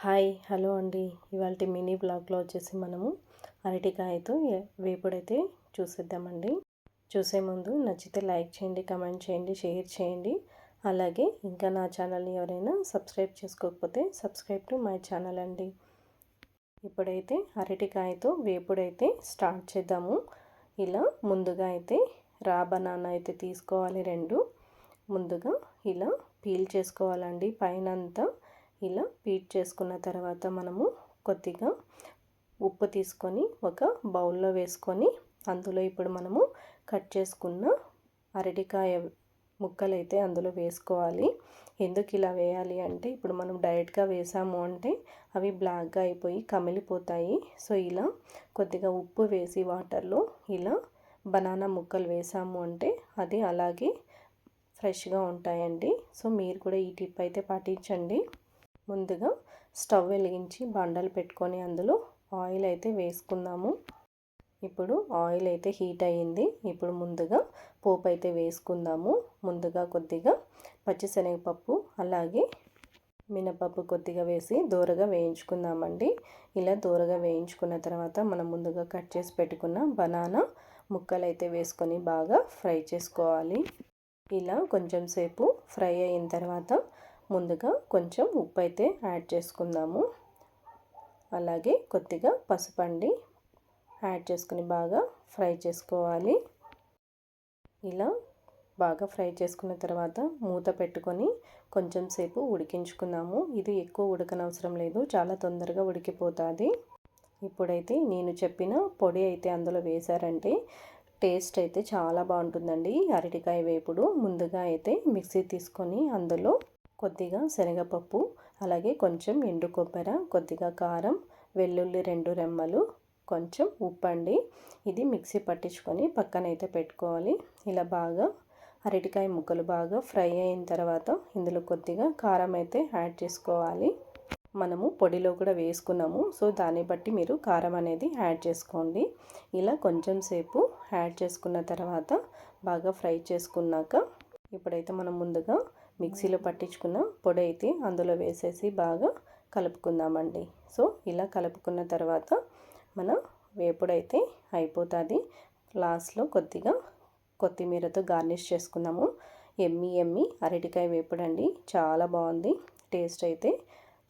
Hi hello అండి. ఇవాళ mini బ్లాగ్లో వచ్చేసి మనము అరటికాయతో వేపుడైతే చూసేద్దామండి. చూసే ముందు నచ్చితే లైక్ చేయండి, కమెంట్ చేయండి, షేర్ చేయండి. అలాగే ఇంకా నా ఛానల్ని ఎవరైనా సబ్స్క్రైబ్ చేసుకోకపోతే సబ్స్క్రైబ్ టు మై ఛానల్ అండి. ఇప్పుడైతే అరటికాయతో వేపుడైతే స్టార్ట్ చేద్దాము. ఇలా ముందుగా అయితే రా బనానా అయితే తీసుకోవాలి 2. ముందుగా ఇలా పీల్ చేసుకోవాలండి పైన అంతా. ఇలా పీట్ చేసుకున్న తర్వాత మనము కొద్దిగా ఉప్పు తీసుకొని ఒక బౌల్లో వేసుకొని అందులో ఇప్పుడు మనము కట్ చేసుకున్న అరటికాయ ముక్కలు అయితే అందులో వేసుకోవాలి. ఎందుకు ఇలా వేయాలి అంటే ఇప్పుడు మనం డైరెక్ట్గా వేసాము అంటే అవి బ్లాక్గా అయిపోయి కమిలిపోతాయి. సో ఇలా కొద్దిగా ఉప్పు వేసి వాటర్లో ఇలా బనానా ముక్కలు వేసాము అంటే అది అలాగే ఫ్రెష్గా ఉంటాయండి. సో మీరు కూడా ఈ టిప్ అయితే పాటించండి. ముందుగా స్టవ్ వెలిగించి బండలు పెట్టుకొని అందులో ఆయిల్ అయితే వేసుకుందాము. ఇప్పుడు ఆయిల్ అయితే హీట్ అయ్యింది. ఇప్పుడు ముందుగా పోపు అయితే వేసుకుందాము. ముందుగా కొద్దిగా పచ్చిశనగపప్పు అలాగే మినపప్పు కొద్దిగా వేసి దూరగా వేయించుకుందామండి. ఇలా దూరగా వేయించుకున్న తర్వాత మనం ముందుగా కట్ చేసి పెట్టుకున్న బనానా ముక్కలు అయితే వేసుకొని బాగా ఫ్రై చేసుకోవాలి. ఇలా కొంచెం సేపు ఫ్రై అయిన తర్వాత ముందుగా కొంచెం ఉప్పు అయితే యాడ్ చేసుకుందాము. అలాగే కొద్దిగా పసుపు అండి యాడ్ చేసుకుని బాగా ఫ్రై చేసుకోవాలి. ఇలా బాగా ఫ్రై చేసుకున్న తర్వాత మూత పెట్టుకొని కొంచెం సేపు ఉడికించుకుందాము. ఇది ఎక్కువ ఉడకనవసరం లేదు, చాలా తొందరగా ఉడికిపోతుంది. ఇప్పుడైతే నేను చెప్పిన పొడి అయితే అందులో వేశారంటే టేస్ట్ అయితే చాలా బాగుంటుందండి అరటికాయ వేపుడు. ముందుగా అయితే మిక్సీ తీసుకొని అందులో కొద్దిగా శనగపప్పు అలాగే కొంచెం ఎండు కొబ్బరి, కొద్దిగా కారం, వెల్లుల్లి 2 రెమ్మలు, కొంచెం ఉప్పు అండి. ఇది మిక్సీ పట్టించుకొని పక్కనైతే పెట్టుకోవాలి. ఇలా బాగా అరటికాయ ముక్కలు బాగా ఫ్రై అయిన తర్వాత ఇందులో కొద్దిగా కారం అయితే యాడ్ చేసుకోవాలి. మనము పొడిలో కూడా వేసుకున్నాము, సో దాన్ని బట్టి మీరు కారం అనేది యాడ్ చేసుకోండి. ఇలా కొంచెం సేపు యాడ్ చేసుకున్న తర్వాత బాగా ఫ్రై చేసుకున్నాక ఇప్పుడైతే మనం ముందుగా మిక్సీలో పట్టించుకున్న పొడి అయితే అందులో వేసేసి బాగా కలుపుకుందామండి. సో ఇలా కలుపుకున్న తర్వాత మన వేపుడైతే అయిపోతుంది. లాస్ట్లో కొద్దిగా కొత్తిమీరతో గార్నిష్ చేసుకుందాము. ఎమ్మి అరటికాయ వేపుడండి. చాలా బాగుంది. టేస్ట్ అయితే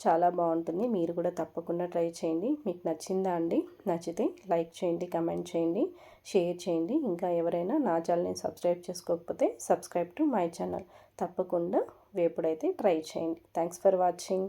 చాలా బాగుంటుంది. మీరు కూడా తప్పకుండా ట్రై చేయండి. మీకు నచ్చిందా అండి? నచ్చితే లైక్ చేయండి, కమెంట్ చేయండి, షేర్ చేయండి. ఇంకా ఎవరైనా నా ఛానల్ని సబ్స్క్రైబ్ చేసుకోకపోతే సబ్స్క్రైబ్ టు మై ఛానల్. తప్పకుండా వేపుడైతే ట్రై చేయండి. Thanks for watching.